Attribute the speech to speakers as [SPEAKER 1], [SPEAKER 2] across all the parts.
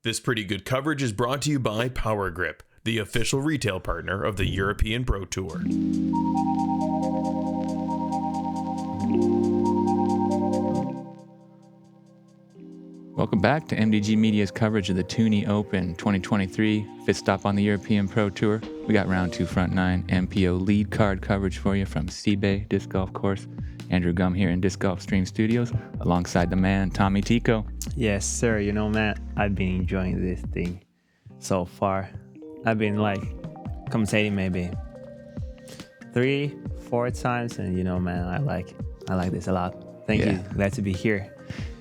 [SPEAKER 1] This pretty good coverage is brought to you by POWERGRIP, the official retail partner of the European Pro Tour.
[SPEAKER 2] Welcome back to MDG Media's coverage of the Tyyni Open 2023, fifth stop on the European Pro Tour. We got round 2 front 9 MPO lead card coverage for you from Sibbe Disc Golf Course. Andrew Gum here in Disc Golf Stream Studios alongside the man Tommy Tikko.
[SPEAKER 3] Yes, sir. You know, man, I've been enjoying this thing so far. I've been commentating maybe 3-4 times, and you know, man, I like this a lot. Thank you. Glad to be here.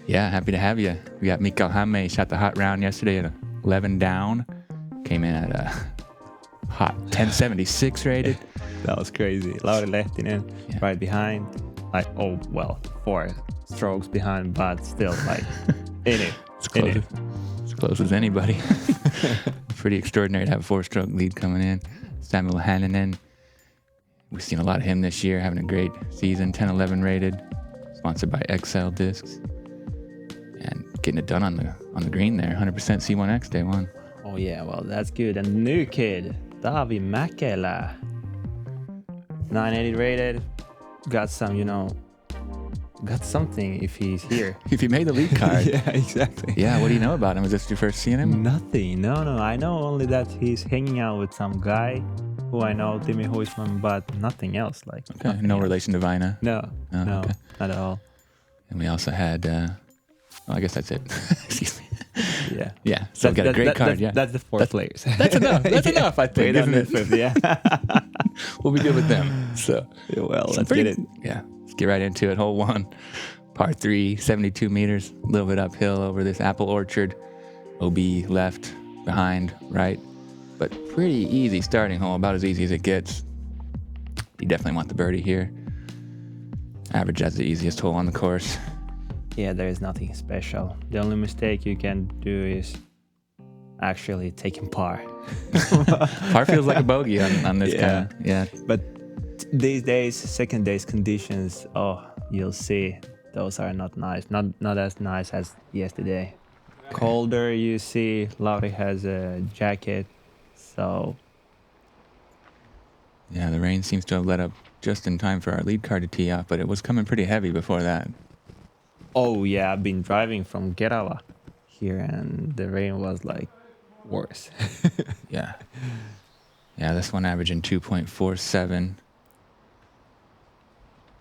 [SPEAKER 2] Yeah, happy to have you. We got Mikael Häme, shot the hot round yesterday at 11 down. Came in at a hot 1076 rated.
[SPEAKER 3] That was crazy. Lauri Lehtinen right behind. 4 strokes behind, but still in it.
[SPEAKER 2] As close as anybody. Pretty extraordinary to have a 4-stroke lead coming in. Samuel Hänninen. We've seen a lot of him this year, having a great season, 10-11 rated, sponsored by XL Discs. And getting it done on the green there, 100% C1X day one.
[SPEAKER 3] Oh yeah, well that's good. And the new kid, Taavi Mäkelä, 980 rated, got something if he's here.
[SPEAKER 2] If he made the lead card.
[SPEAKER 3] Yeah, exactly.
[SPEAKER 2] Yeah, what do you know about him? Was this your first seeing him?
[SPEAKER 3] Nothing. No. I know only that he's hanging out with some guy who I know, Timi Huisman, but nothing else.
[SPEAKER 2] Okay, no relation to Vina?
[SPEAKER 3] No,
[SPEAKER 2] okay.
[SPEAKER 3] Not at all.
[SPEAKER 2] And we also had, I guess that's it. Excuse me.
[SPEAKER 3] Yeah.
[SPEAKER 2] Yeah, so we got a great card,
[SPEAKER 3] That's the 4 players.
[SPEAKER 2] That's enough. That's enough, I think, isn't it?
[SPEAKER 3] Fifth, yeah.
[SPEAKER 2] We'll be good with them. So,
[SPEAKER 3] well, let's get it.
[SPEAKER 2] Yeah, let's get right into it. Hole 1, par 3, 72 meters, a little bit uphill over this apple orchard. OB left, behind, right. But pretty easy starting hole, about as easy as it gets. You definitely want the birdie here. Average as the easiest hole on the course.
[SPEAKER 3] Yeah, there is nothing special. The only mistake you can do is actually taking par.
[SPEAKER 2] Par feels like a bogey on this kind of, yeah.
[SPEAKER 3] But these days, second days conditions, you'll see those are not nice. Not as nice as yesterday. Okay. Colder, you see, Lauri has a jacket, so.
[SPEAKER 2] Yeah, the rain seems to have let up just in time for our lead car to tee off, but it was coming pretty heavy before that.
[SPEAKER 3] Oh yeah, I've been driving from Kerala here, and the rain was worse.
[SPEAKER 2] Yeah, this one averaging 2.47,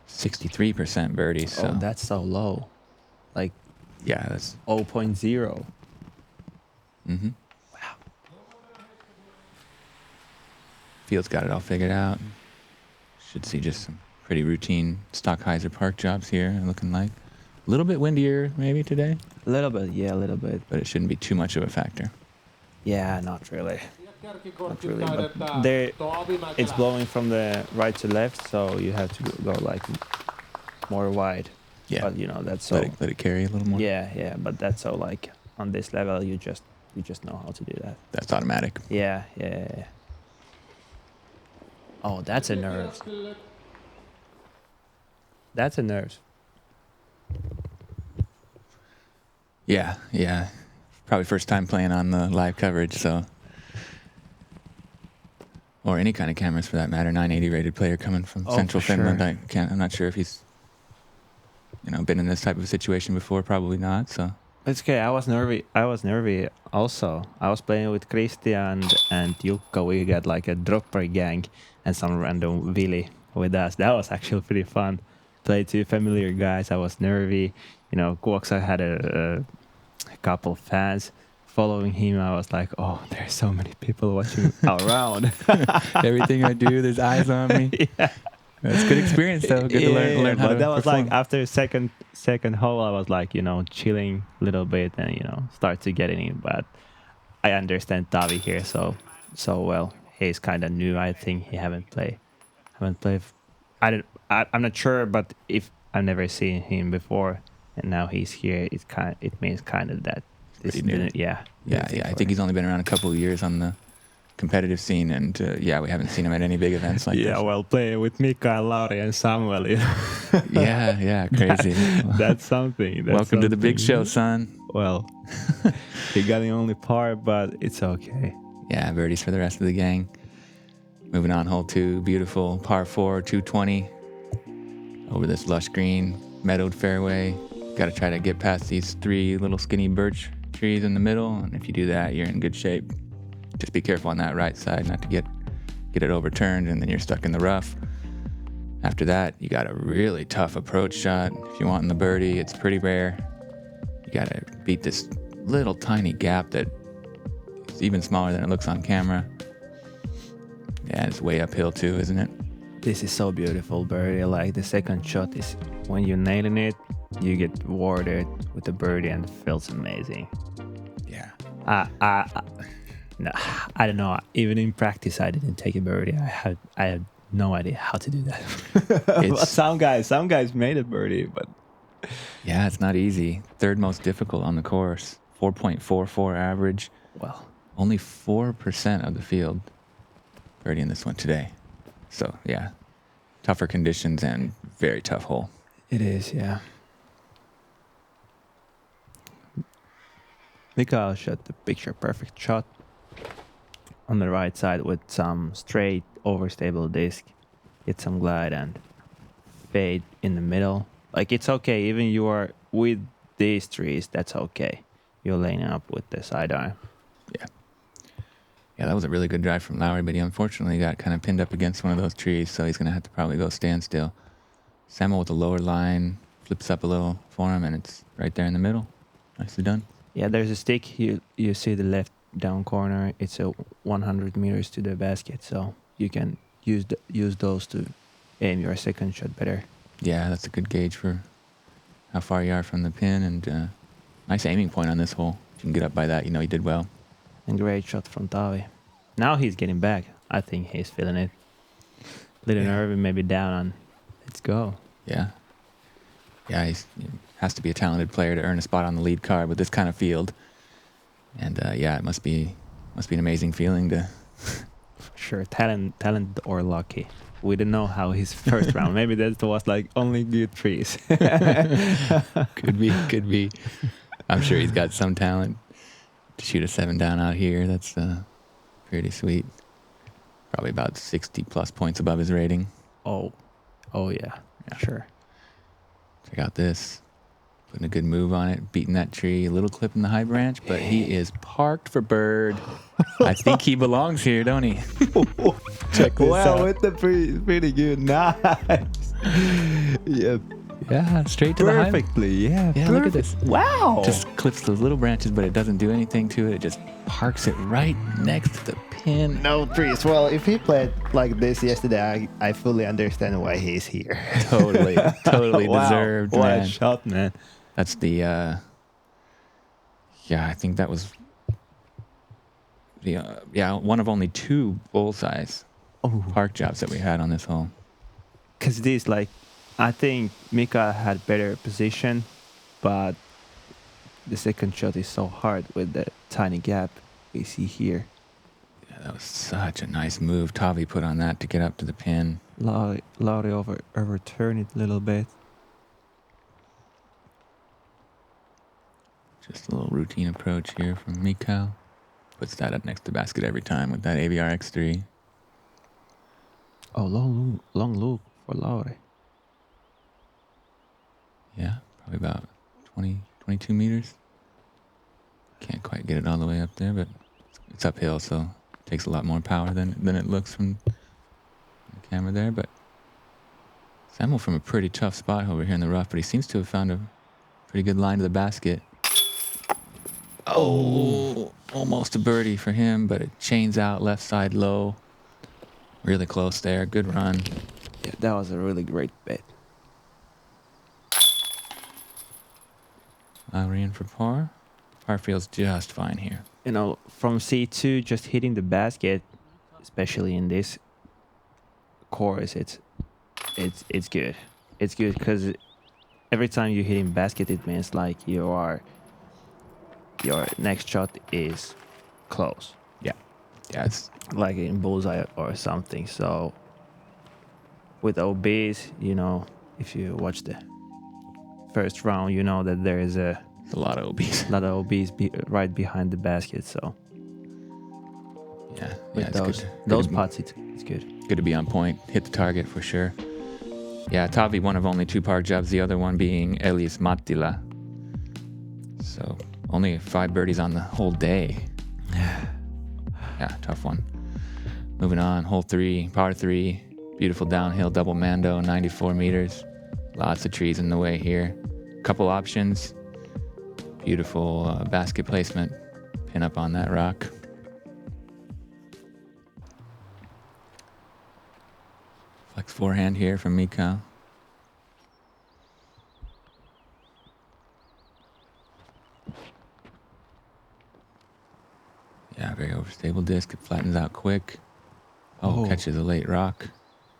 [SPEAKER 2] 63% birdie. So
[SPEAKER 3] that's so low.
[SPEAKER 2] That's
[SPEAKER 3] 0.0.
[SPEAKER 2] Mm-hmm. Wow. Field's got it all figured out. Should see just some pretty routine Stockheiser Park jobs here, looking like. A little bit windier maybe today.
[SPEAKER 3] A little bit.
[SPEAKER 2] But it shouldn't be too much of a factor.
[SPEAKER 3] Yeah, not really. But it's blowing from the right to left, so you have to go more wide.
[SPEAKER 2] Yeah.
[SPEAKER 3] But that's so.
[SPEAKER 2] Let it carry a little more.
[SPEAKER 3] Yeah. But that's so on this level, you just know how to do that.
[SPEAKER 2] That's automatic.
[SPEAKER 3] Yeah. Oh, that's a nerve. That's a nerve.
[SPEAKER 2] Yeah. Probably first time playing on the live coverage, so. Or any kind of cameras for that matter. 980 rated player coming from Central Finland. Sure. I'm not sure if he's, been in this type of situation before. Probably not. So.
[SPEAKER 3] It's okay. I was nervy also. I was playing with Christian and Jukka. We got a dropper gang and some random Willy with us. That was actually pretty fun. Played 2 familiar guys. I was nervy. Kuoksa had a couple fans following him. I was like, there's so many people watching around.
[SPEAKER 2] Everything I do, there's eyes on me. Yeah. That's a good experience, though. Good to learn how to
[SPEAKER 3] that was
[SPEAKER 2] perform.
[SPEAKER 3] After second hole, I was chilling a little bit and, start to get in it. But I understand Taavi here so well. He's kind of new. I think he haven't played. I'm not sure, but if I've never seen him before, and now he's here, it means kind of that.
[SPEAKER 2] Pretty new.
[SPEAKER 3] Yeah.
[SPEAKER 2] I think he's only been around a couple of years on the competitive scene, and yeah, we haven't seen him at any big events like
[SPEAKER 3] Yeah,
[SPEAKER 2] this.
[SPEAKER 3] well, playing with Mikael, Lauri, and Samuel. You know?
[SPEAKER 2] Yeah, crazy.
[SPEAKER 3] That's something.
[SPEAKER 2] Welcome to the big show, son.
[SPEAKER 3] Well, he got the only par, but it's okay.
[SPEAKER 2] Yeah, birdies for the rest of the gang. Moving on, hole 2, beautiful par 4, 220. Over this lush green, meadowed fairway. Got to try to get past these 3 little skinny birch trees in the middle, and if you do that, you're in good shape. Just be careful on that right side, not to get it overturned, and then you're stuck in the rough. After that, you got a really tough approach shot. If you want the birdie, it's pretty rare. You got to beat this little tiny gap that is even smaller than it looks on camera. Yeah, it's way uphill too, isn't it?
[SPEAKER 3] This is so beautiful, birdie. Like the second shot is when you're nailing it, you get rewarded with the birdie and it feels amazing.
[SPEAKER 2] Yeah.
[SPEAKER 3] No, I don't know. Even in practice, I didn't take a birdie. I had no idea how to do that. But some guys made a birdie, but
[SPEAKER 2] yeah, it's not easy. 3rd most difficult on the course. 4.44 average.
[SPEAKER 3] well,
[SPEAKER 2] Only 4% of the field birdieing this one today. So yeah, tougher conditions and very tough hole.
[SPEAKER 3] it is, yeah. Mikael shot the picture perfect shot on the right side with some straight overstable disc. Hit some glide and fade in the middle. Like it's okay, even you are with these trees, that's okay. You're laying up with the side iron.
[SPEAKER 2] Yeah, that was a really good drive from Lauri, but he unfortunately got kind of pinned up against one of those trees, so he's going to have to probably go standstill. Samuel with the lower line flips up a little for him, and it's right there in the middle. Nicely done.
[SPEAKER 3] Yeah, there's a stick. You see the left down corner. It's a 100 meters to the basket, so you can use those to aim your second shot better.
[SPEAKER 2] Yeah, that's a good gauge for how far you are from the pin, and nice aiming point on this hole. If you can get up by that, you know you did well.
[SPEAKER 3] And great shot from Taavi. Now he's getting back. I think he's feeling it. Little nervy, maybe down on. Let's go.
[SPEAKER 2] Yeah, he has to be a talented player to earn a spot on the lead card with this kind of field. And yeah, it must be an amazing feeling to.
[SPEAKER 3] Sure, talent or lucky. We don't know how his first round. Maybe that was like only good trees.
[SPEAKER 2] Could be. I'm sure he's got some talent to shoot a 7 down out here. That's pretty sweet. Probably about 60 plus points above his rating.
[SPEAKER 3] Oh yeah, sure.
[SPEAKER 2] Check out this. Putting a good move on it, beating that tree. A little clip in the high branch, but he is parked for bird. I think he belongs here, don't he?
[SPEAKER 3] Check this out.
[SPEAKER 2] Wow,
[SPEAKER 3] With the pretty good. Nice. Yep.
[SPEAKER 2] Yeah, straight to the high.
[SPEAKER 3] Perfectly. Yeah.
[SPEAKER 2] Yeah, look at this.
[SPEAKER 3] Wow.
[SPEAKER 2] Just clips those little branches, but it doesn't do anything to it. It just parks it right next to the pin.
[SPEAKER 3] no trees. Well, if he played like this yesterday, I fully understand why he's here.
[SPEAKER 2] Totally
[SPEAKER 3] Wow.
[SPEAKER 2] deserved,
[SPEAKER 3] What
[SPEAKER 2] man.
[SPEAKER 3] a shot, man.
[SPEAKER 2] That's the, I think that was the, one of only 2 bullseye park jobs that we had on this hole.
[SPEAKER 3] Because this, like, I think Mikael had better position, but the second shot is so hard with the tiny gap we see here.
[SPEAKER 2] Yeah, that was such a nice move Taavi put on that to get up to the pin.
[SPEAKER 3] Lauri overturned it a little bit.
[SPEAKER 2] Just a little routine approach here from Mikael. Puts that up next to the basket every time with that ABR X3.
[SPEAKER 3] Oh, long loop for Lauri.
[SPEAKER 2] Yeah, probably about 22 meters. Can't quite get it all the way up there, but it's uphill, so it takes a lot more power than it looks from the camera there. But Samuel from a pretty tough spot over here in the rough, but he seems to have found a pretty good line to the basket. Oh, almost a birdie for him, but it chains out left side low. Really close there. Good run.
[SPEAKER 3] Yeah, that was a really great bet.
[SPEAKER 2] Lauri in for par. Par feels just fine here.
[SPEAKER 3] You know, from C2, just hitting the basket, especially in this course, it's good. It's good because every time you're hitting basket, it means like your next shot is close.
[SPEAKER 2] Yeah. Yeah, it's
[SPEAKER 3] like in bullseye or something. So with OBs, you know, if you watch the first round, you know that there is a
[SPEAKER 2] a lot of OBs.
[SPEAKER 3] lot of OBs right behind the basket. So
[SPEAKER 2] Yeah,
[SPEAKER 3] with
[SPEAKER 2] it's
[SPEAKER 3] those
[SPEAKER 2] good.
[SPEAKER 3] those
[SPEAKER 2] Good to be-
[SPEAKER 3] putts, it's good.
[SPEAKER 2] Good to be on point, hit the target for sure. Yeah, Taavi, one of only 2 par jobs, the other one being Elias Mattila. So only 5 birdies on the whole day. Yeah, tough one. Moving on, hole 3, par 3, beautiful downhill double mando, 94 meters. Lots of trees in the way here. Couple options. Beautiful basket placement. Pin up on that rock. Flex forehand here from Mikael. Yeah, very overstable disc. It flattens out quick. Oh,
[SPEAKER 3] Oh.
[SPEAKER 2] catches a late rock.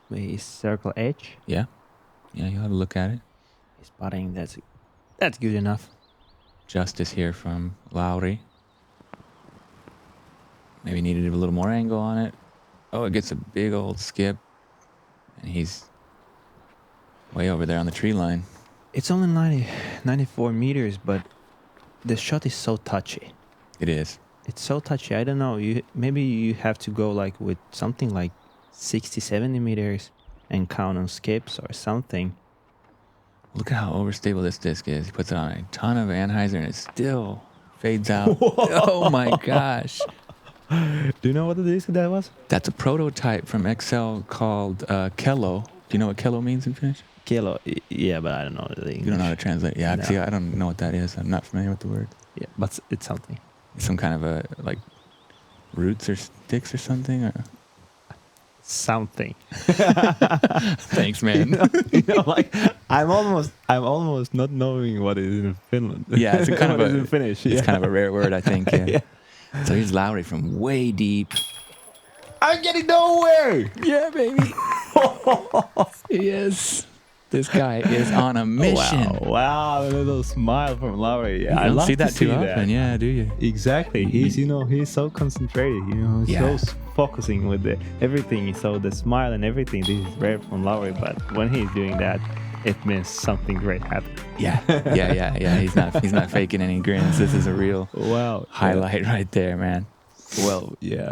[SPEAKER 3] Maybe circle edge.
[SPEAKER 2] Yeah. Yeah, you'll have a look at it.
[SPEAKER 3] He's putting. That's good enough.
[SPEAKER 2] Justice here from Lauri. Maybe needed a little more angle on it. Oh, it gets a big old skip. And he's way over there on the tree line.
[SPEAKER 3] It's only 94 meters, but the shot is so touchy.
[SPEAKER 2] It is.
[SPEAKER 3] It's so touchy. I don't know. Maybe you have to go like with something like 60, 70 meters and count on skips or something.
[SPEAKER 2] Look at how overstable this disc is. He puts it on a ton of Anheuser and it still fades out. Oh my gosh.
[SPEAKER 3] Do you know what the disc that was?
[SPEAKER 2] That's a prototype from Excel called Kello. Do you know what Kello means in Finnish?
[SPEAKER 3] Kilo. Yeah, but I don't know the English.
[SPEAKER 2] You don't know how to translate. Yeah,
[SPEAKER 3] No.
[SPEAKER 2] see, I don't know what that is. I'm not familiar with the word.
[SPEAKER 3] Yeah, but it's something.
[SPEAKER 2] Some kind of a, like, roots or sticks or something? Or?
[SPEAKER 3] Something.
[SPEAKER 2] Thanks, man.
[SPEAKER 3] Like I'm almost not knowing what it is in Finland.
[SPEAKER 2] Yeah, it's a kind of
[SPEAKER 3] What is
[SPEAKER 2] a
[SPEAKER 3] in Finnish.
[SPEAKER 2] It's
[SPEAKER 3] Yeah.
[SPEAKER 2] kind of a rare word, I think. Yeah.
[SPEAKER 3] Yeah.
[SPEAKER 2] So here's Lauri from way deep.
[SPEAKER 3] I'm getting nowhere.
[SPEAKER 2] Yeah, baby. Yes. This guy is on a mission.
[SPEAKER 3] Wow, a little smile from Lauri. Yeah,
[SPEAKER 2] You
[SPEAKER 3] I
[SPEAKER 2] don't
[SPEAKER 3] love
[SPEAKER 2] see
[SPEAKER 3] to
[SPEAKER 2] that too
[SPEAKER 3] that.
[SPEAKER 2] often, yeah, do you?
[SPEAKER 3] Exactly. He's so concentrated. He's
[SPEAKER 2] Yeah.
[SPEAKER 3] so focusing with everything. So the smile and everything. This is rare from Lauri, but when he's doing that, it means something great happened.
[SPEAKER 2] Yeah. He's not faking any grins. This is a real
[SPEAKER 3] Wow.
[SPEAKER 2] highlight right there, man.
[SPEAKER 3] Well, yeah.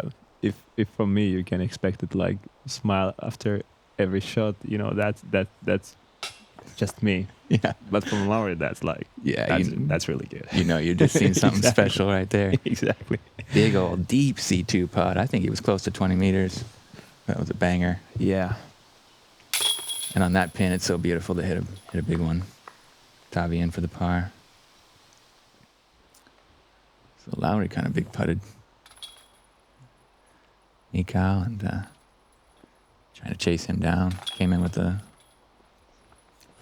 [SPEAKER 3] If from me you can expect it like smile after every shot, that's just me.
[SPEAKER 2] Yeah.
[SPEAKER 3] But from Lauri, that's like that's really good.
[SPEAKER 2] You know, you're just seeing something
[SPEAKER 3] Exactly.
[SPEAKER 2] special right there.
[SPEAKER 3] Exactly.
[SPEAKER 2] Big old deep C2 putt. I think he was close to 20 meters. That was a banger.
[SPEAKER 3] Yeah.
[SPEAKER 2] And on that pin, it's so beautiful to hit a big one. Taavi in for the par. So Lauri kind of big putted. Mikael and trying to chase him down. Came in with a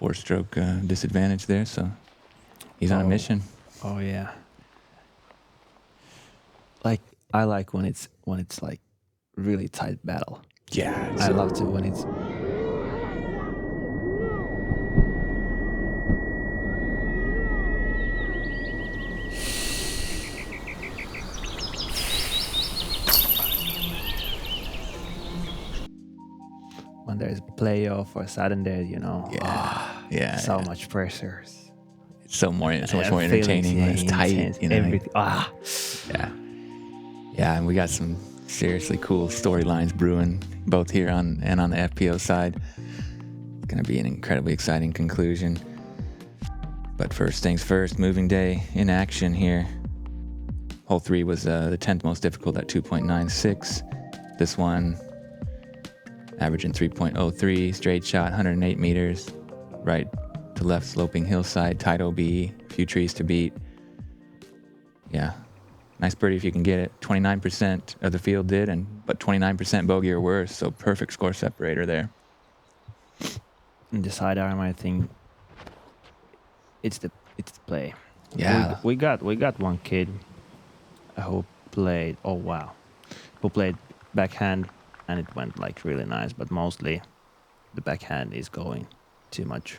[SPEAKER 2] 4-stroke disadvantage there, so he's on a mission.
[SPEAKER 3] Oh yeah. Like I like when it's like really tight battle.
[SPEAKER 2] Yeah.
[SPEAKER 3] I love to when it's when there's playoff or sudden there,
[SPEAKER 2] Yeah.
[SPEAKER 3] so much pressure.
[SPEAKER 2] It's so much more
[SPEAKER 3] Feelings,
[SPEAKER 2] entertaining when it's tight.
[SPEAKER 3] intense,
[SPEAKER 2] You know,
[SPEAKER 3] everything.
[SPEAKER 2] Yeah. Yeah, and we got some seriously cool storylines brewing both here on the FPO side. It's going to be an incredibly exciting conclusion. But first things first, moving day in action here. Hole 3 was the 10th most difficult at 2.96. This one, averaging 3.03, straight shot, 108 meters, right to left sloping hillside, tight OB, a few trees to beat. Yeah, nice birdie if you can get it. 29% of the field did, but 29% bogey or worse, so perfect score separator there.
[SPEAKER 3] In the sidearm, I think it's the play.
[SPEAKER 2] Yeah.
[SPEAKER 3] we got one kid who played. Oh wow, who played backhand, and it went like really nice. But mostly, the backhand is going too much.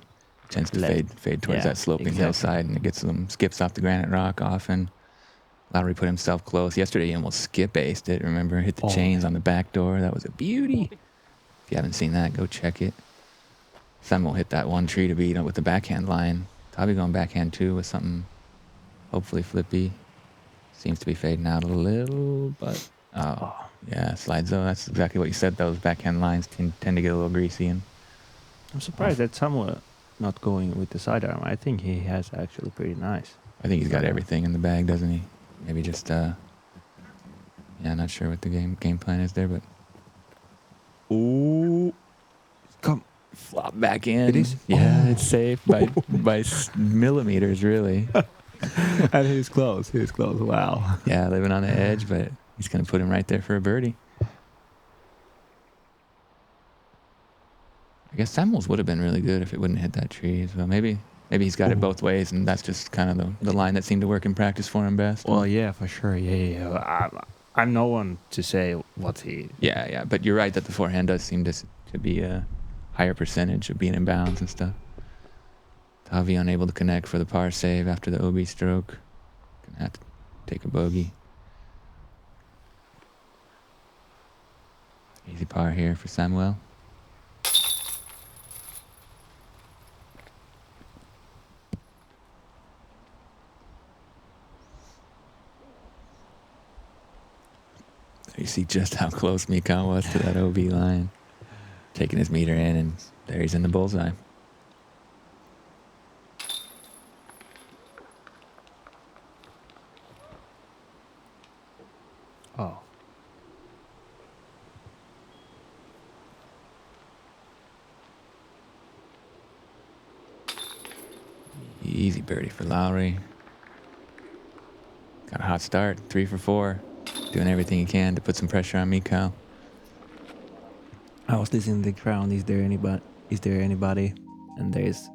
[SPEAKER 2] Tends to
[SPEAKER 3] left.
[SPEAKER 2] fade towards
[SPEAKER 3] Yeah,
[SPEAKER 2] that sloping
[SPEAKER 3] exactly.
[SPEAKER 2] hillside, and it gets some skips off the granite rock often. Lauri put himself close. Yesterday, he almost skip-aced it, remember? Hit the chains on the back door. That was a beauty. If you haven't seen that, go check it. Samuel hit that one tree to beat with the backhand line. Taavi going backhand too with something hopefully flippy. Seems to be fading out a little, but yeah, slides though. That's exactly what you said. Those backhand lines tend to get a little greasy. And
[SPEAKER 3] I'm surprised that Samuel not going with the sidearm. I think he has actually pretty nice.
[SPEAKER 2] I think he's got everything in the bag, doesn't he? Maybe just not sure what the game plan is there, but
[SPEAKER 3] Come.
[SPEAKER 2] flop back in.
[SPEAKER 3] It is?
[SPEAKER 2] Yeah, it's safe by millimeters, really.
[SPEAKER 3] And he's close. He's close. Wow.
[SPEAKER 2] Yeah, living on the edge, but he's going to put him right there for a birdie. I guess Samuel's would have been really good if it wouldn't hit that tree as well. Maybe he's got it both ways, and that's just kind of the line that seemed to work in practice for him best.
[SPEAKER 3] Well, yeah, for sure. Yeah. I'm no one to say what he...
[SPEAKER 2] Yeah, but you're right that the forehand does seem to be a higher percentage of being in bounds and stuff. Taavi unable to connect for the par save after the OB stroke. Gonna have to take a bogey. Easy par here for Samuel. You see just how close Mikael was to that OB line. Taking his meter in, and there he's in the bullseye.
[SPEAKER 3] Oh.
[SPEAKER 2] Easy birdie for Lauri. Got a hot start, 3 for 4. Doing everything he can to put some pressure on Mikael.
[SPEAKER 3] I was listening to the crowd. Is there anybody? And there's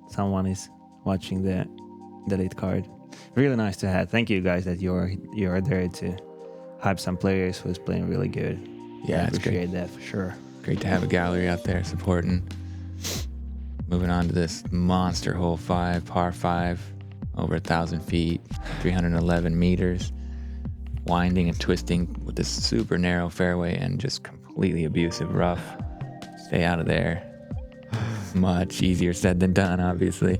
[SPEAKER 3] someone is watching the lead card. Really nice to have. Thank you guys that you're there to hype some players who's playing really good.
[SPEAKER 2] Yeah,
[SPEAKER 3] I
[SPEAKER 2] it's
[SPEAKER 3] appreciate
[SPEAKER 2] great.
[SPEAKER 3] that for sure.
[SPEAKER 2] Great to have a gallery out there supporting. Moving on to this monster hole 5, par 5, over 1,000 feet, 311 meters. Winding and twisting with this super narrow fairway and just completely abusive rough. Stay out of there. Much easier said than done, obviously.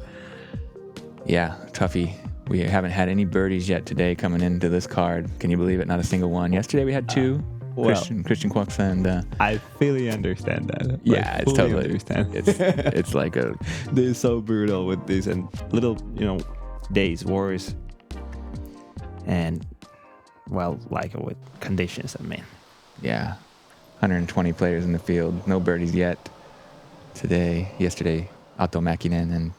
[SPEAKER 2] Yeah, toughie. We haven't had any birdies yet today coming into this card. Can you believe it? Not a single one. Yesterday we had 2. Christian Quaxa and
[SPEAKER 3] I fully understand that.
[SPEAKER 2] Yeah, it's totally
[SPEAKER 3] understand.
[SPEAKER 2] It's like a
[SPEAKER 3] they're so brutal with these and little days wars and like with conditions. I mean,
[SPEAKER 2] yeah, 120 players in the field, no birdies yet. Yesterday, Otto Mäkelä and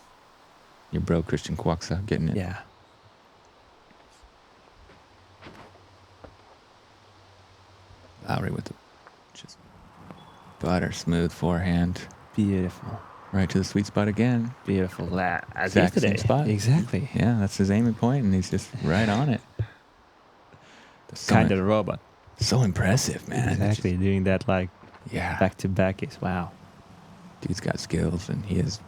[SPEAKER 2] your bro Christian Quaxa getting it.
[SPEAKER 3] Yeah.
[SPEAKER 2] Lauri with the just butter smooth forehand.
[SPEAKER 3] Beautiful.
[SPEAKER 2] Right to the sweet spot again.
[SPEAKER 3] Beautiful. As
[SPEAKER 2] exact
[SPEAKER 3] yesterday.
[SPEAKER 2] Same spot.
[SPEAKER 3] Exactly.
[SPEAKER 2] Yeah, that's his aiming point, and he's just right on it.
[SPEAKER 3] Kind of a robot.
[SPEAKER 2] So impressive, man.
[SPEAKER 3] Exactly. Doing that back to back is wow.
[SPEAKER 2] Dude's got skills, and he is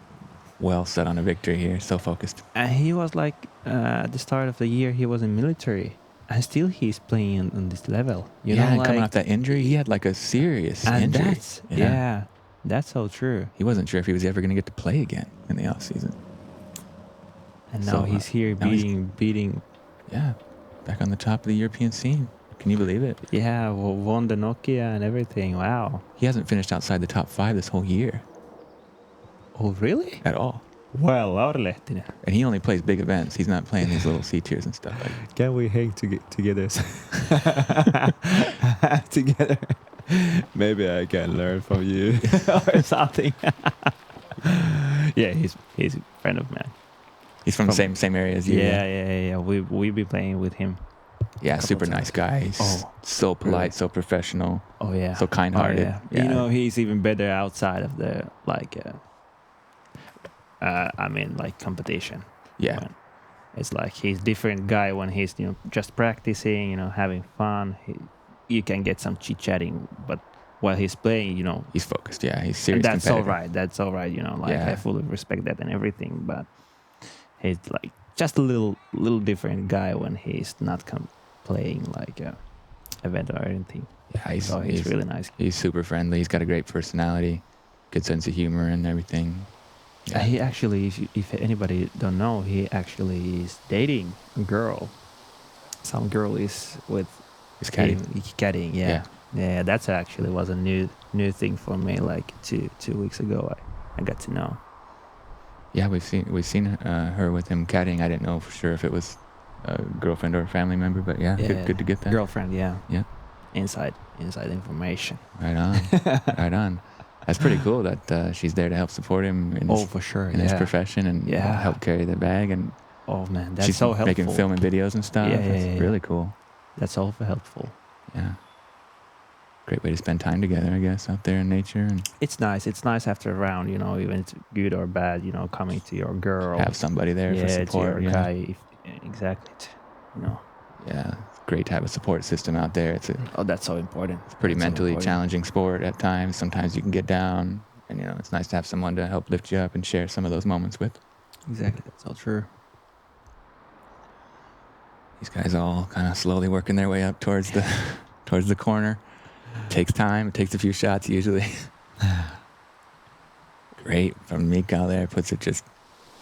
[SPEAKER 2] well set on a victory here. So focused.
[SPEAKER 3] And he was at the start of the year, he was in military. And still he's playing on this level.
[SPEAKER 2] And coming off that injury, he had a serious injury.
[SPEAKER 3] That's so true.
[SPEAKER 2] He wasn't sure if he was ever going to get to play again in the off season.
[SPEAKER 3] And now he's here beating.
[SPEAKER 2] Yeah, back on the top of the European scene. Can you believe it?
[SPEAKER 3] Yeah, won the Nokia and everything. Wow.
[SPEAKER 2] He hasn't finished outside the top 5 this whole year.
[SPEAKER 3] Oh, really?
[SPEAKER 2] At all.
[SPEAKER 3] Well, Lauri Lehtinen.
[SPEAKER 2] And he only plays big events. He's not playing these little C tiers and stuff.
[SPEAKER 3] Can we hang together? Together. Maybe I can learn from you or something. Yeah, he's a friend of mine.
[SPEAKER 2] He's from the same area as you.
[SPEAKER 3] Yeah. We be playing with him.
[SPEAKER 2] Yeah, super nice guy. He's so polite, really? So professional.
[SPEAKER 3] Oh yeah.
[SPEAKER 2] So kind-hearted.
[SPEAKER 3] Oh, yeah. He's even better outside of the competition.
[SPEAKER 2] Yeah.
[SPEAKER 3] It's he's different guy when he's just practicing, having fun. You can get some chit-chatting, but while he's playing,
[SPEAKER 2] he's focused. Yeah, he's serious.
[SPEAKER 3] And that's all right. I fully respect that and everything, but he's just a little different guy when he's not playing like a event or anything.
[SPEAKER 2] Yeah,
[SPEAKER 3] he's really nice.
[SPEAKER 2] He's super friendly. He's got a great personality, good sense of humor and everything. Yeah.
[SPEAKER 3] He actually, if anybody don't know, he actually is dating a girl. Some girl is with
[SPEAKER 2] He's caddying.
[SPEAKER 3] Caddying, yeah. Yeah, that's actually was a new thing for me. Like 2 weeks ago, I got to know.
[SPEAKER 2] Yeah, we've seen her with him caddying. I didn't know for sure if it was a girlfriend or a family member, but yeah, good to get that.
[SPEAKER 3] Girlfriend, yeah.
[SPEAKER 2] Yeah.
[SPEAKER 3] Inside information.
[SPEAKER 2] Right on. Right on. That's pretty cool that she's there to help support him in
[SPEAKER 3] for sure,
[SPEAKER 2] in his profession and help carry the bag. And
[SPEAKER 3] oh man, that's
[SPEAKER 2] she's
[SPEAKER 3] so helpful.
[SPEAKER 2] Making filming videos and stuff. It's really cool.
[SPEAKER 3] That's all helpful.
[SPEAKER 2] Yeah. Great way to spend time together, I guess, out there in nature. And
[SPEAKER 3] it's nice. It's nice after a round, you know, even it's good or bad, you know, coming to your girl.
[SPEAKER 2] Have somebody there for support.
[SPEAKER 3] To your guy, exactly. You know.
[SPEAKER 2] Yeah, it's great to have a support system out there.
[SPEAKER 3] That's so important.
[SPEAKER 2] It's a pretty mentally challenging sport at times. Sometimes you can get down, and you know, it's nice to have someone to help lift you up and share some of those moments with.
[SPEAKER 3] Exactly, that's all true.
[SPEAKER 2] These guys all kind of slowly working their way up towards the corner. It takes time. It takes a few shots usually. Great from Mikael there. Puts it just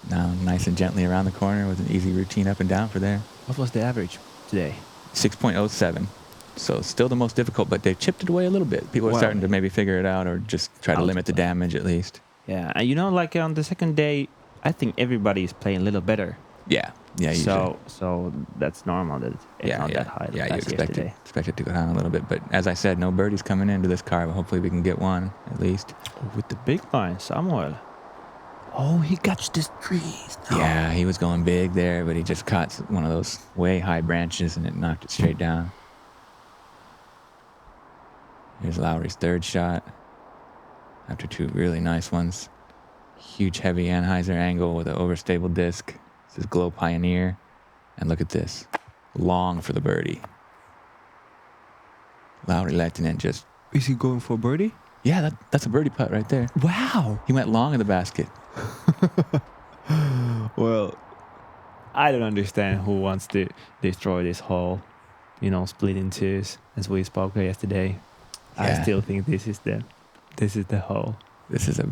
[SPEAKER 2] now nice and gently around the corner with an easy routine up and down for there.
[SPEAKER 3] What was the average today?
[SPEAKER 2] 6.07. So still the most difficult, but they've chipped it away a little bit. People are starting to maybe figure it out or just try to limit the damage at least.
[SPEAKER 3] Yeah, and you know, like on the second day, I think everybody is playing a little better.
[SPEAKER 2] Yeah. Yeah,
[SPEAKER 3] so that's normal that it's not that high.
[SPEAKER 2] Yeah, you expect it to go down a little bit. But as I said, no birdies coming into this car, but hopefully we can get one at least.
[SPEAKER 3] With the big line, Samuel. Oh, he got the trees. No.
[SPEAKER 2] Yeah, he was going big there, but he just caught one of those way high branches and it knocked it straight down. Here's Lauri's third shot after 2 really nice ones. Huge heavy Anheuser angle with an overstable disc. This is Glow Pioneer. And look at this. Long for the birdie. Lauri Lehtinen just...
[SPEAKER 3] Is he going for birdie?
[SPEAKER 2] Yeah, that's a birdie putt right there.
[SPEAKER 3] Wow.
[SPEAKER 2] He went long in the basket.
[SPEAKER 3] Well, I don't understand who wants to destroy this hole. You know, split in twos, as we spoke yesterday. Yeah. I still think this is the hole.
[SPEAKER 2] This is a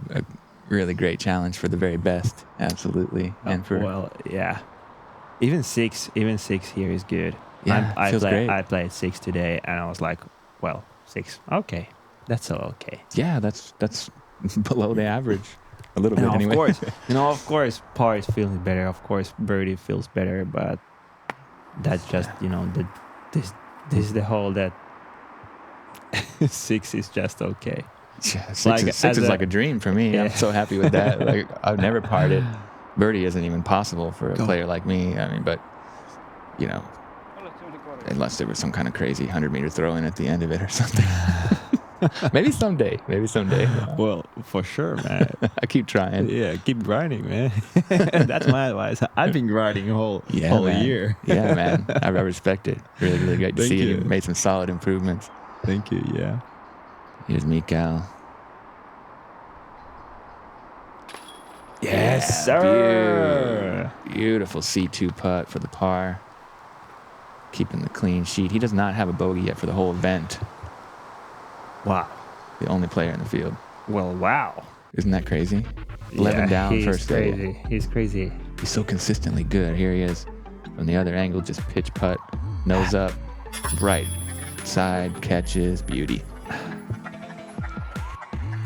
[SPEAKER 2] really great challenge for the very best, absolutely. And for
[SPEAKER 3] even six here is good.
[SPEAKER 2] Yeah, great.
[SPEAKER 3] I played 6 today, and I was like, 6, okay, that's all okay.
[SPEAKER 2] Yeah, that's below the average, a little bit anyway.
[SPEAKER 3] Of course, par is feeling better. Of course, birdie feels better, but that's just this is the hole that 6 is just okay.
[SPEAKER 2] Yeah, six is like a dream for me. Yeah. I'm so happy with that. Like I've never parted. Birdie isn't even possible for a player like me. I mean, but unless there was some kind of crazy 100-meter throw in at the end of it or something. Maybe someday.
[SPEAKER 3] Well, for sure, man.
[SPEAKER 2] I keep trying.
[SPEAKER 3] Yeah, keep grinding, man. That's my advice. I've been grinding whole year.
[SPEAKER 2] Yeah, man. I respect it. Really, really great to see you. Made some solid improvements.
[SPEAKER 3] Thank you. Yeah.
[SPEAKER 2] Here's Mikael.
[SPEAKER 3] Yes, sir.
[SPEAKER 2] Beautiful C2 putt for the par. Keeping the clean sheet. He does not have a bogey yet for the whole event.
[SPEAKER 3] Wow.
[SPEAKER 2] The only player in the field.
[SPEAKER 3] Well, wow.
[SPEAKER 2] Isn't that crazy? 11 down first day.
[SPEAKER 3] He's crazy.
[SPEAKER 2] He's so consistently good. Here he is from the other angle, just pitch putt, nose up, right side, catches, beauty.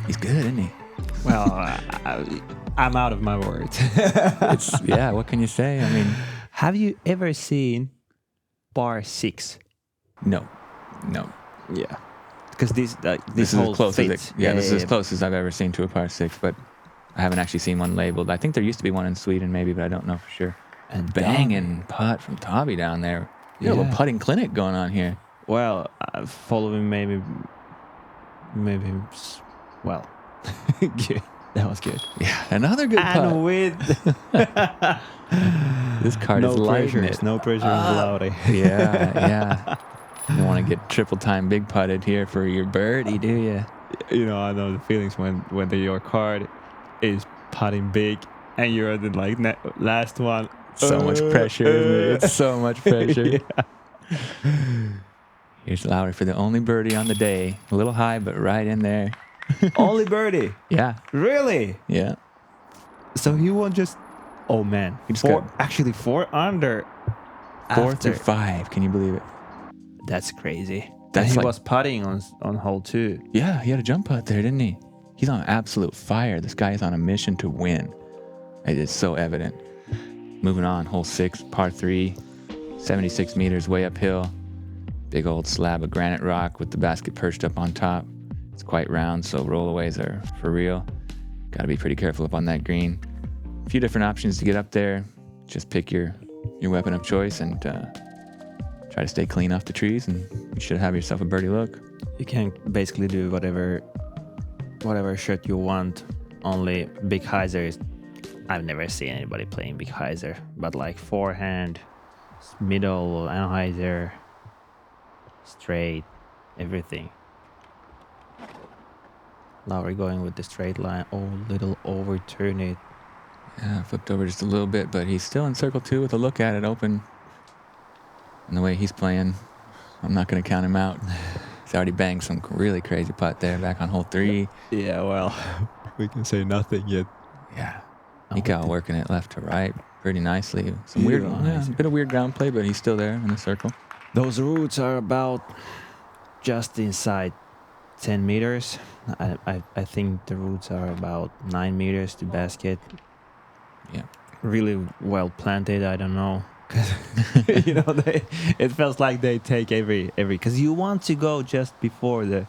[SPEAKER 2] He's good, isn't he?
[SPEAKER 3] Well, I'm out of my words.
[SPEAKER 2] What can you say? I mean,
[SPEAKER 3] have you ever seen par 6?
[SPEAKER 2] No.
[SPEAKER 3] Yeah. Because this
[SPEAKER 2] is as close as this is as close as I've ever seen to a par 6, but I haven't actually seen one labeled. I think there used to be one in Sweden, maybe, but I don't know for sure. And banging putt from Taavi down there. You got a little putting clinic going on here.
[SPEAKER 3] Well, following maybe. Well, good. That was good.
[SPEAKER 2] Yeah, another good putt.
[SPEAKER 3] And with
[SPEAKER 2] this card is lighting it.
[SPEAKER 3] No pressure on Lauri.
[SPEAKER 2] Yeah. You don't want to get triple time big putted here for your birdie, do you?
[SPEAKER 3] I know the feelings when your card is putting big and you're the last one.
[SPEAKER 2] So much pressure, isn't it? It's so much pressure.
[SPEAKER 3] Yeah.
[SPEAKER 2] Here's Lauri for the only birdie on the day. A little high, but right in there.
[SPEAKER 3] Only birdie.
[SPEAKER 2] Yeah,
[SPEAKER 3] Really?
[SPEAKER 2] yeah.
[SPEAKER 3] So he won just. Oh man.
[SPEAKER 2] He just
[SPEAKER 3] Four,
[SPEAKER 2] got-
[SPEAKER 3] actually 4 under.
[SPEAKER 2] 4
[SPEAKER 3] after.
[SPEAKER 2] through 5. Can you believe it?
[SPEAKER 3] That's crazy.
[SPEAKER 2] That's
[SPEAKER 3] And he
[SPEAKER 2] like-
[SPEAKER 3] was putting on hole 2.
[SPEAKER 2] Yeah, he had a jump putt there, didn't he? He's on absolute fire. This guy is on a mission to win. It is so evident. Moving on, hole 6, par 3, 76 meters way uphill. Big old slab of granite rock with the basket perched up on top. It's quite round, so rollaways are for real. Got to be pretty careful up on that green. A few different options to get up there. Just pick your weapon of choice and try to stay clean off the trees, and you should have yourself a birdie look.
[SPEAKER 3] You can basically do whatever shot you want. Only big hyzer is. I've never seen anybody playing big hyzer, but like forehand, middle, anhyzer, straight, everything. Lauri going with the straight line. Oh, little overturn it.
[SPEAKER 2] Yeah, flipped over just a little bit, but he's still in circle 2 with a look at it open. And the way he's playing, I'm not going to count him out. He's already banged some really crazy putt there back on hole 3.
[SPEAKER 3] Yeah, well, we can say nothing yet.
[SPEAKER 2] Yeah. Mikael working it left to right pretty nicely. Some weird,
[SPEAKER 3] nice.
[SPEAKER 2] a bit of weird ground play, but he's still there in the circle.
[SPEAKER 3] Those roots are about just inside 10 meters. I think the roots are about 9 meters to basket.
[SPEAKER 2] Yeah.
[SPEAKER 3] Really well planted. I don't know. You know, it feels like they take every because you want to go just before the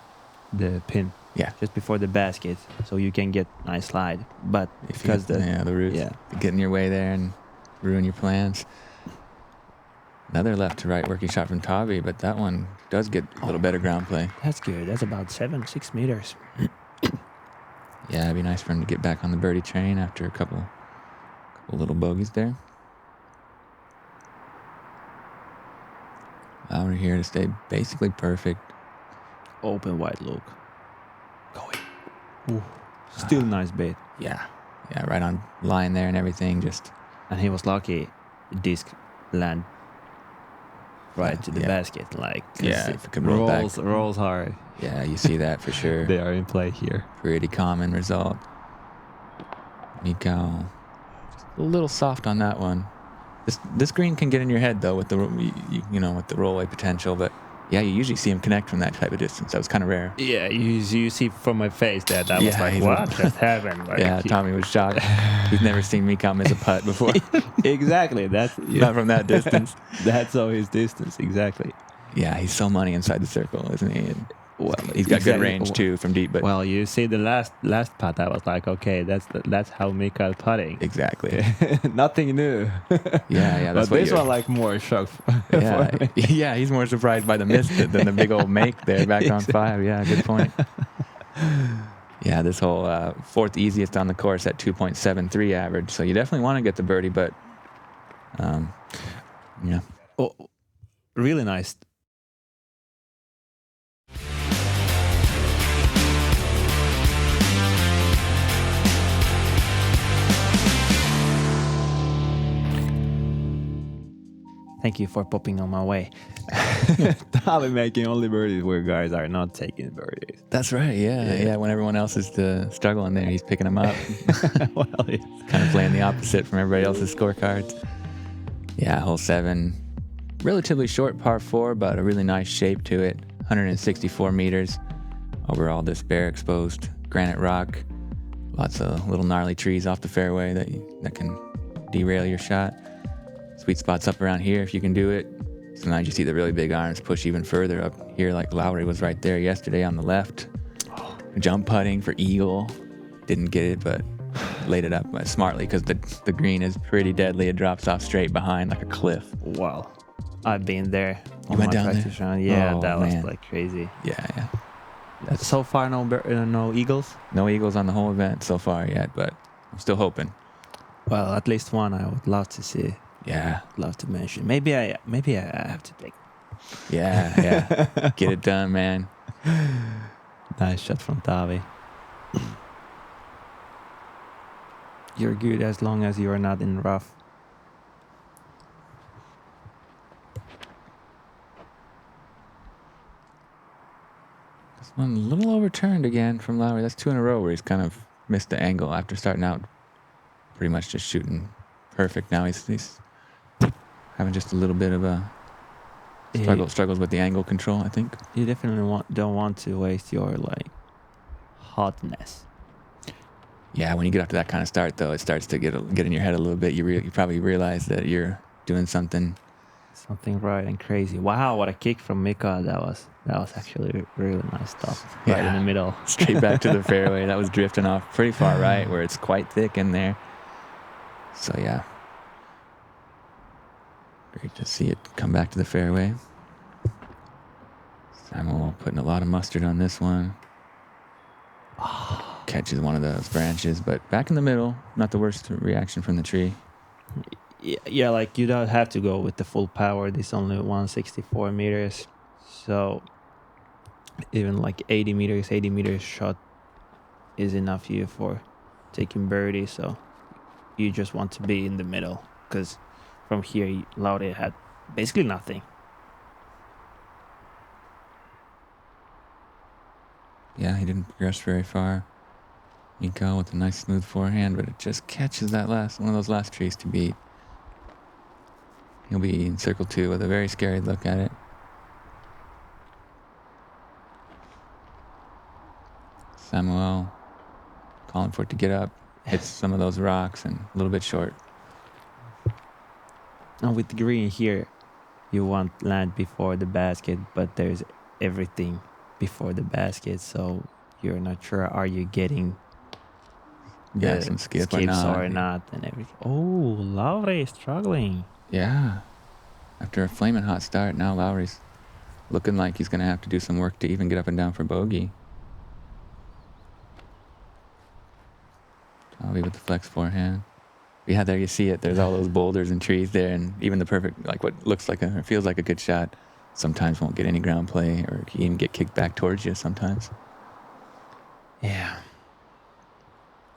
[SPEAKER 3] pin.
[SPEAKER 2] Yeah.
[SPEAKER 3] Just before the basket, so you can get nice slide. But
[SPEAKER 2] If
[SPEAKER 3] because
[SPEAKER 2] the roots get in your way there and ruin your plans. Another left to right working shot from Taavi, but that one does get a little better ground play.
[SPEAKER 3] that's good. That's about 6 meters.
[SPEAKER 2] Yeah, it'd be nice for him to get back on the birdie train after a couple little bogeys there. Lauri here to stay basically perfect.
[SPEAKER 3] Open wide look. Going. Ooh. Still nice bait.
[SPEAKER 2] Yeah, right on line there and everything. Just
[SPEAKER 3] And he was lucky. Disc land right to the
[SPEAKER 2] yeah.
[SPEAKER 3] basket. Like
[SPEAKER 2] Yeah, if it could roll back.
[SPEAKER 3] rolls hard.
[SPEAKER 2] yeah, you see that for sure.
[SPEAKER 3] They are in play here.
[SPEAKER 2] Pretty common result. Mikael, just a little soft on that one. This green can get in your head though with the with the rollaway potential, but yeah, you usually see him connect from that type of distance. That was kind of rare.
[SPEAKER 3] Yeah, you see from my face that was
[SPEAKER 2] Yeah,
[SPEAKER 3] like,
[SPEAKER 2] he's
[SPEAKER 3] what just happened? Like,
[SPEAKER 2] Yeah, Tommy was shocked. He's never seen Mikael miss a putt before.
[SPEAKER 3] exactly. That's
[SPEAKER 2] Not from that distance.
[SPEAKER 3] That's all his distance. Exactly.
[SPEAKER 2] Yeah, he's so money inside the circle, isn't he? And
[SPEAKER 3] Well,
[SPEAKER 2] he's got good
[SPEAKER 3] exactly.
[SPEAKER 2] range too from deep, but
[SPEAKER 3] Well, you see the last putt, I was like, okay, that's how Mikael putting.
[SPEAKER 2] exactly.
[SPEAKER 3] Nothing new.
[SPEAKER 2] Yeah, that's
[SPEAKER 3] but
[SPEAKER 2] what
[SPEAKER 3] this
[SPEAKER 2] you're-
[SPEAKER 3] one like more shock.
[SPEAKER 2] Yeah,
[SPEAKER 3] for me.
[SPEAKER 2] yeah, he's more surprised by the miss than the big old make there back on 5. Yeah, good point. Yeah, this whole 4th easiest on the course at 2.73 average. So you definitely want to get the birdie, but yeah.
[SPEAKER 3] Oh, really nice. Thank you for popping on my way. Taavi making only birdies where guys are not taking birdies.
[SPEAKER 2] That's right. Yeah. When everyone else is struggling there, he's picking them up.
[SPEAKER 3] Well, yeah.
[SPEAKER 2] Kind of playing the opposite from everybody else's scorecards. Yeah, hole 7, relatively short par 4, but a really nice shape to it. 164 meters over all this bare exposed granite rock. Lots of little gnarly trees off the fairway that can derail your shot. Sweet spots up around here if you can do it. Sometimes you see the really big irons push even further up here, like Lauri was right there yesterday on the left. Jump putting for eagle. Didn't get it, but laid it up smartly because the green is pretty deadly. It drops off straight behind like a cliff.
[SPEAKER 3] Wow. I've been there.
[SPEAKER 2] You went down there?
[SPEAKER 3] practice round. Yeah,
[SPEAKER 2] Oh,
[SPEAKER 3] that
[SPEAKER 2] man.
[SPEAKER 3] was like crazy.
[SPEAKER 2] Yeah.
[SPEAKER 3] So far, no eagles.
[SPEAKER 2] No eagles on the whole event so far yet, but I'm still hoping.
[SPEAKER 3] Well, at least one I would love to see.
[SPEAKER 2] Yeah.
[SPEAKER 3] Love to mention. Maybe I have to take.
[SPEAKER 2] Yeah. Get it done, man.
[SPEAKER 3] Nice shot from Taavi. You're good as long as you are not in rough.
[SPEAKER 2] This one a little overturned again from Lauri. That's 2 in a row where he's kind of missed the angle after starting out pretty much just shooting perfect. Now he's having just a little bit of a struggles with the angle control, I think.
[SPEAKER 3] You definitely don't want to waste your hotness.
[SPEAKER 2] Yeah, when you get up to that kind of start, though, it starts to get in your head a little bit. You probably realize that you're doing something
[SPEAKER 3] right and crazy. Wow, what a kick from Mikael. That was actually really nice stuff.
[SPEAKER 2] Yeah.
[SPEAKER 3] Right in the middle.
[SPEAKER 2] Straight back to the fairway. That was drifting off pretty far right where it's quite thick in there. So, yeah. Great to see it come back to the fairway. Samuel putting a lot of mustard on this one. Catches one of those branches, but back in the middle. Not the worst reaction from the tree.
[SPEAKER 3] Yeah, like you don't have to go with the full power. This only 164 meters. So even like 80 meters shot is enough here for taking birdie. So you just want to be in the middle because from here, Lauri had basically nothing.
[SPEAKER 2] Yeah, he didn't progress very far. Mikael with a nice smooth forehand, but it just catches that one of those last trees to beat. He'll be in circle 2 with a very scary look at it. Samuel calling for it to get up, hits some of those rocks and a little bit short.
[SPEAKER 3] And with the green here, you want land before the basket, but there's everything before the basket, so you're not sure are you getting
[SPEAKER 2] some skips
[SPEAKER 3] or not and everything. Oh, Lauri is struggling.
[SPEAKER 2] Yeah. After a flaming hot start, now Lauri's looking like he's going to have to do some work to even get up and down for bogey. Taavi with the flex forehand. Yeah, there you see it. There's all those boulders and trees there, and even the perfect, like what looks like or feels like a good shot, sometimes won't get any ground play or even get kicked back towards you sometimes.
[SPEAKER 3] Yeah.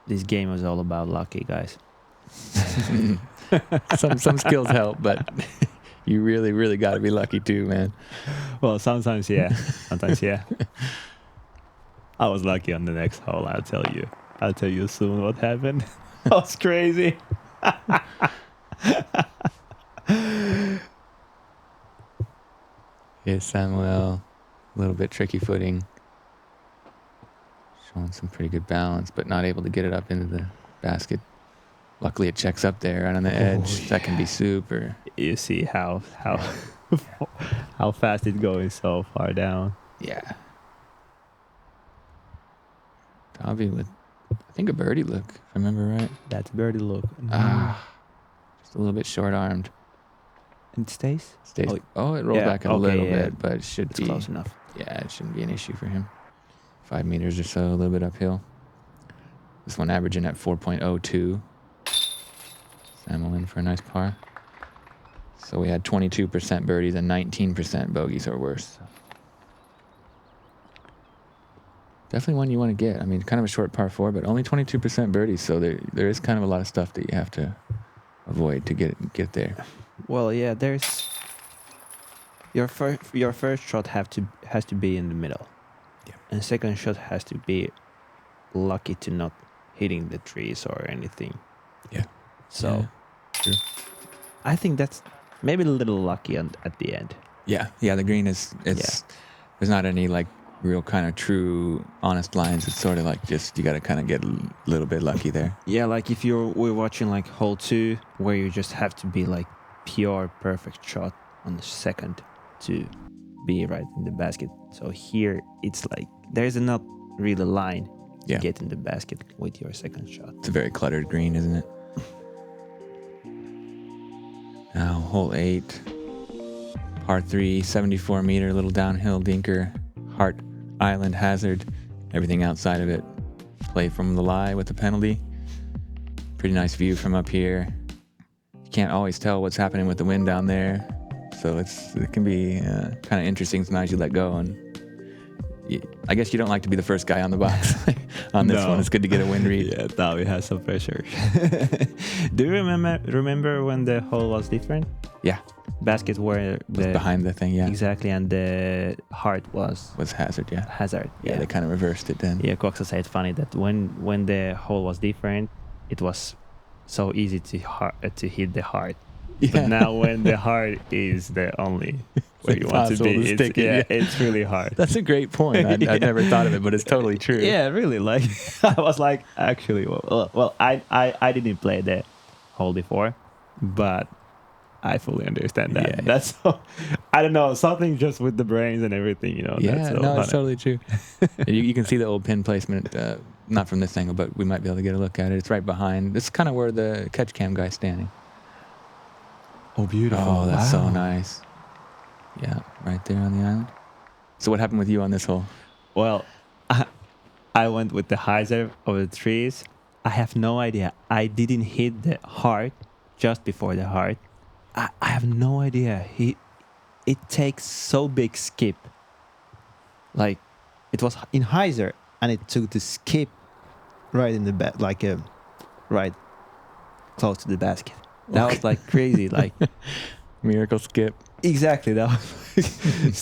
[SPEAKER 3] This game was all about lucky, guys.
[SPEAKER 2] Some skills help, but you really, really got to be lucky too, man.
[SPEAKER 3] Well, sometimes, yeah. I was lucky on the next hole, I'll tell you. I'll tell you soon what happened. That was crazy.
[SPEAKER 2] Here's Samuel, a little bit tricky footing. Showing some pretty good balance, but not able to get it up into the basket. Luckily, it checks up there right on the edge.
[SPEAKER 3] Yeah.
[SPEAKER 2] That can be super.
[SPEAKER 3] You see how fast it's going so far down.
[SPEAKER 2] Yeah. Taavi with, I think, a birdie look, if I remember right.
[SPEAKER 3] That's a birdie look.
[SPEAKER 2] Just a little bit short-armed.
[SPEAKER 3] And it stays?
[SPEAKER 2] It rolled back a little bit, but it should be
[SPEAKER 3] close enough.
[SPEAKER 2] Yeah, it shouldn't be an issue for him. 5 meters or so, a little bit uphill. This one averaging at 4.02. Samuel in for a nice par. So we had 22% birdies and 19% bogeys or worse. Definitely one you want to get. I mean, kind of a short par 4, but only 22% birdies. So there is kind of a lot of stuff that you have to avoid to get there.
[SPEAKER 3] Well, yeah, there's your first shot has to be in the middle.
[SPEAKER 2] Yeah.
[SPEAKER 3] And second shot has to be lucky to not hitting the trees or anything.
[SPEAKER 2] Yeah.
[SPEAKER 3] So
[SPEAKER 2] true.
[SPEAKER 3] I think that's maybe a little lucky at the end.
[SPEAKER 2] Yeah. The green is there's not any like real kind of true honest lines. It's sort of like just you got to kind of get a little bit lucky there.
[SPEAKER 3] Yeah, like if we're watching like hole 2 where you just have to be like pure perfect shot on the second to be right in the basket. So here it's like there's not really line to get in the basket with your second shot.
[SPEAKER 2] It's a very cluttered green, isn't it? Now hole 8, par 3, 74 meter, little downhill dinker, Hart Island hazard. Everything outside of it, play from the lie with the penalty. Pretty nice view from up here. You can't always tell what's happening with the wind down there, so it can be kind of interesting sometimes you let go. And I guess you don't like to be the first guy on the box on this one. It's good to get a wind read.
[SPEAKER 3] Yeah, Taavi has some pressure. Do you remember when the hole was different?
[SPEAKER 2] Yeah.
[SPEAKER 3] Basket where
[SPEAKER 2] Was behind the thing, yeah.
[SPEAKER 3] Exactly, and the heart was
[SPEAKER 2] Hazard, yeah.
[SPEAKER 3] Hazard.
[SPEAKER 2] Yeah, they kind of reversed it then.
[SPEAKER 3] Yeah, Coxa said funny that when the hole was different, it was so easy to hit the heart.
[SPEAKER 2] Yeah.
[SPEAKER 3] But now when the heart is the only where you want to be, it's really hard.
[SPEAKER 2] That's a great point. I'd never thought of it, but it's totally true.
[SPEAKER 3] Yeah, really. Like I was like, actually, well, I didn't play the hole before, but I fully understand that.
[SPEAKER 2] Yeah.
[SPEAKER 3] That's so, I don't know, something just with the brains and everything, you know.
[SPEAKER 2] Yeah,
[SPEAKER 3] that's so
[SPEAKER 2] no,
[SPEAKER 3] funny.
[SPEAKER 2] it's totally true. you can see the old pin placement, not from this angle, but we might be able to get a look at it. It's right behind. This is kind of where the catch cam guy's standing.
[SPEAKER 3] Oh, beautiful.
[SPEAKER 2] Oh, that's so nice. Yeah, right there on the island. So what happened with you on this hole?
[SPEAKER 3] Well, I went with the hyzer of the trees. I have no idea. I didn't hit the heart just before the heart. I have no idea. It takes so big skip. Like, it was in hyzer, and it took the skip right in the back, like right close to the basket. That was like crazy, like
[SPEAKER 2] Miracle skip.
[SPEAKER 3] exactly. That was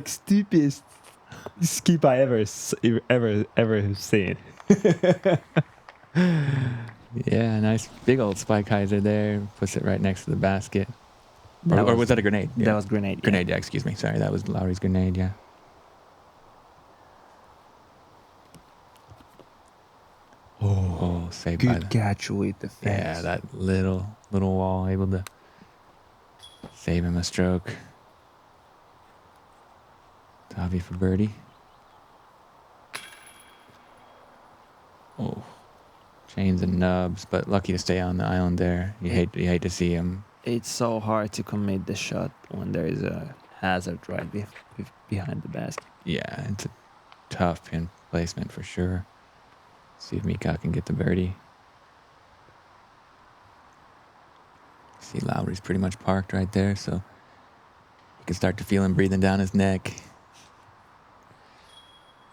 [SPEAKER 3] stupidest skip I ever seen.
[SPEAKER 2] Yeah, nice big old spike hyzer there. Puts it right next to the basket. Or was that a grenade? Yeah.
[SPEAKER 3] That was grenade.
[SPEAKER 2] Grenade, yeah, excuse me. Sorry, that was Lauri's grenade, yeah. Oh, saved by
[SPEAKER 3] Good catch with the fence.
[SPEAKER 2] Yeah, that little wall able to save him a stroke. Taavi for birdie. Oh, chains and nubs, but lucky to stay on the island there. You hate to see him.
[SPEAKER 3] It's so hard to commit the shot when there is a hazard right behind the basket.
[SPEAKER 2] Yeah, it's a tough pin placement for sure. See if Mikael can get the birdie. See, Lauri's pretty much parked right there, so you can start to feel him breathing down his neck.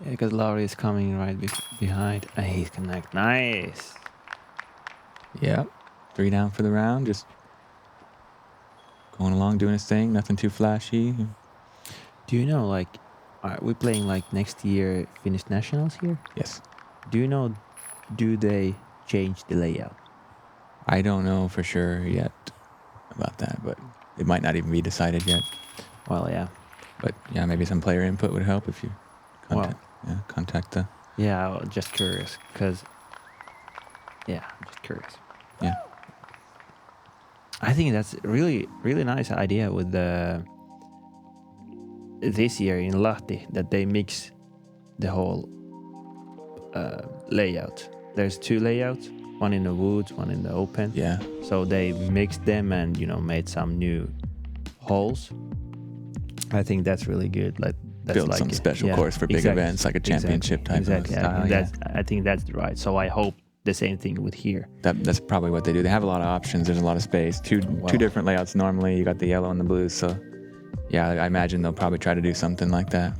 [SPEAKER 3] Yeah, because Lauri is coming right behind, and he's connect. Nice.
[SPEAKER 2] Yep. 3 down for the round, just going along, doing his thing, nothing too flashy.
[SPEAKER 3] Do you know, like, are we playing like next year Finnish Nationals here?
[SPEAKER 2] Yes.
[SPEAKER 3] Do you know, do they change the layout?
[SPEAKER 2] I don't know for sure yet about that, but it might not even be decided yet.
[SPEAKER 3] Well, yeah.
[SPEAKER 2] But yeah, maybe some player input would help if you contact the...
[SPEAKER 3] Yeah, I was just curious, because... Yeah, I'm just curious.
[SPEAKER 2] Yeah.
[SPEAKER 3] I think that's really, really nice idea with the... This year in Lahti, that they mix the whole layout. There's 2 layouts, one in the woods, one in the open.
[SPEAKER 2] Yeah.
[SPEAKER 3] So they mixed them and, you know, made some new holes. I think that's really good. Like, that's
[SPEAKER 2] build
[SPEAKER 3] like
[SPEAKER 2] some special course for big events, like a championship type of style.
[SPEAKER 3] I think that's right. So I hope the same thing with here.
[SPEAKER 2] That's probably what they do. They have a lot of options. There's a lot of space. Two different layouts normally. You got the yellow and the blue. So yeah, I imagine they'll probably try to do something like that.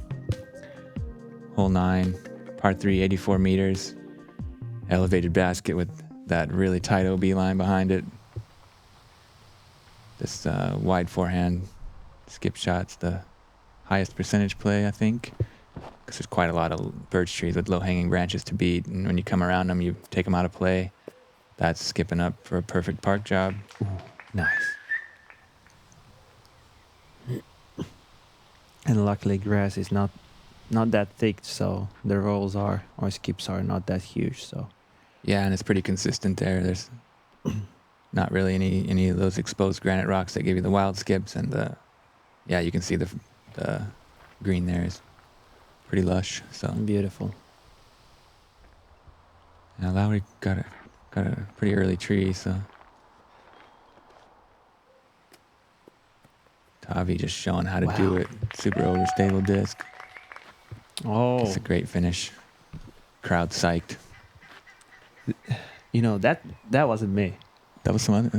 [SPEAKER 2] Hole 9, par 3, 84 meters. Elevated basket with that really tight OB line behind it. This wide forehand skip shot's the highest percentage play, I think, because there's quite a lot of birch trees with low-hanging branches to beat, and when you come around them, you take them out of play. That's skipping up for a perfect park job.
[SPEAKER 3] Ooh, nice. And luckily, grass is not that thick, so the rolls or skips are not that huge. So
[SPEAKER 2] yeah, and it's pretty consistent there. There's not really any of those exposed granite rocks that give you the wild skips, and you can see the green there is pretty lush. So
[SPEAKER 3] beautiful.
[SPEAKER 2] Now Lauri got a pretty early tree, so Taavi just showing how to do it. Super overstable disc.
[SPEAKER 3] Oh,
[SPEAKER 2] it's a great finish. Crowd psyched.
[SPEAKER 3] You know, that wasn't me.
[SPEAKER 2] That was someone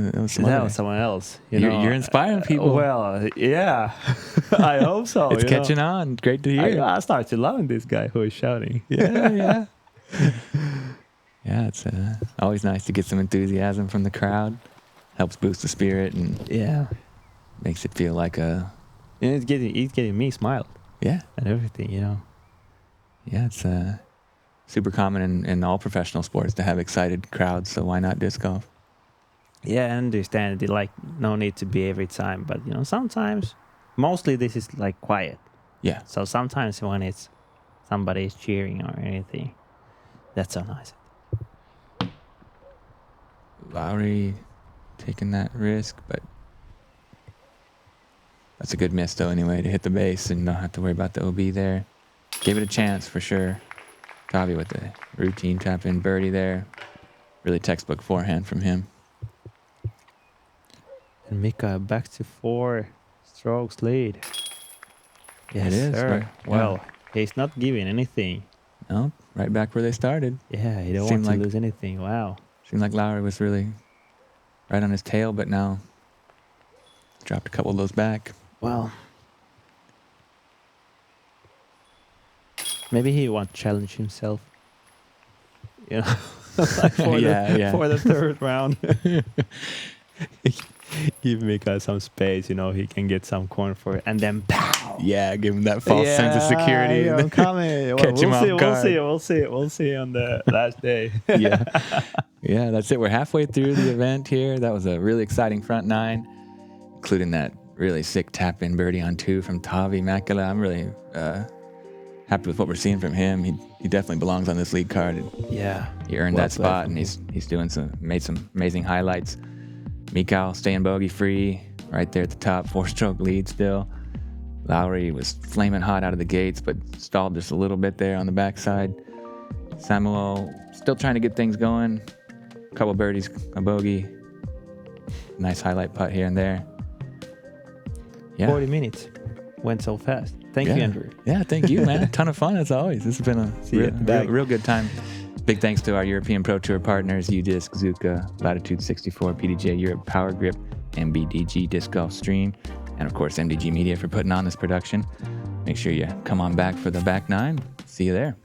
[SPEAKER 3] else.
[SPEAKER 2] You're inspiring people.
[SPEAKER 3] Well, yeah, I hope so.
[SPEAKER 2] It's catching on. Great to hear.
[SPEAKER 3] I start to love this guy who is shouting.
[SPEAKER 2] Yeah. Yeah, it's always nice to get some enthusiasm from the crowd. Helps boost the spirit, and Makes it feel like a...
[SPEAKER 3] And it's getting me smiled
[SPEAKER 2] Yeah.
[SPEAKER 3] and everything, you know.
[SPEAKER 2] Yeah, it's super common in all professional sports to have excited crowds, so why not disc golf?
[SPEAKER 3] Yeah, I understand it. Like, no need to be every time, but you know, sometimes, mostly this is like quiet.
[SPEAKER 2] Yeah.
[SPEAKER 3] So sometimes when it's somebody is cheering or anything, that's so nice.
[SPEAKER 2] Lauri taking that risk, but that's a good miss though anyway, to hit the base and not have to worry about the OB there. Gave it a chance for sure. Taavi with the routine tap in birdie there. Really textbook forehand from him.
[SPEAKER 3] And Mikael back to 4 strokes lead. Yes,
[SPEAKER 2] It is,
[SPEAKER 3] sir.
[SPEAKER 2] right?
[SPEAKER 3] Well, he's not giving anything.
[SPEAKER 2] No, right back where they started.
[SPEAKER 3] Yeah, he don't
[SPEAKER 2] Seemed
[SPEAKER 3] want to
[SPEAKER 2] like-
[SPEAKER 3] lose anything. Wow.
[SPEAKER 2] Seemed like Lauri was really right on his tail, but now dropped a couple of those back.
[SPEAKER 3] Well, maybe he wants to challenge himself. You know, like for, for the third round. Give Mikael some space, you know, he can get some corn for it, and then pow!
[SPEAKER 2] Yeah, give him that false sense of security.
[SPEAKER 3] I'm coming.
[SPEAKER 2] Catch him off guard.
[SPEAKER 3] We'll see on the last day.
[SPEAKER 2] Yeah, that's it. We're halfway through the event here. That was a really exciting front 9, including that really sick tap-in birdie on 2 from Taavi Mäkelä. I'm really happy with what we're seeing from him. He definitely belongs on this league card.
[SPEAKER 3] Yeah,
[SPEAKER 2] he earned that spot, and he's doing made some amazing highlights. Mikael staying bogey free right there at the top, 4-stroke lead still. Lauri was flaming hot out of the gates, but stalled just a little bit there on the backside. Samuel still trying to get things going. A couple birdies, a bogey. Nice highlight putt here and there. Yeah.
[SPEAKER 3] 40 minutes went so fast. Thank you, Andrew.
[SPEAKER 2] Yeah, thank you, man. A ton of fun as always. This has been a real good time. Big thanks to our European Pro Tour partners, UDisc, Zuka, Latitude 64, PDJ Europe Power Grip, MBDG Disc Golf Stream, and of course MDG Media for putting on this production. Make sure you come on back for the back 9. See you there.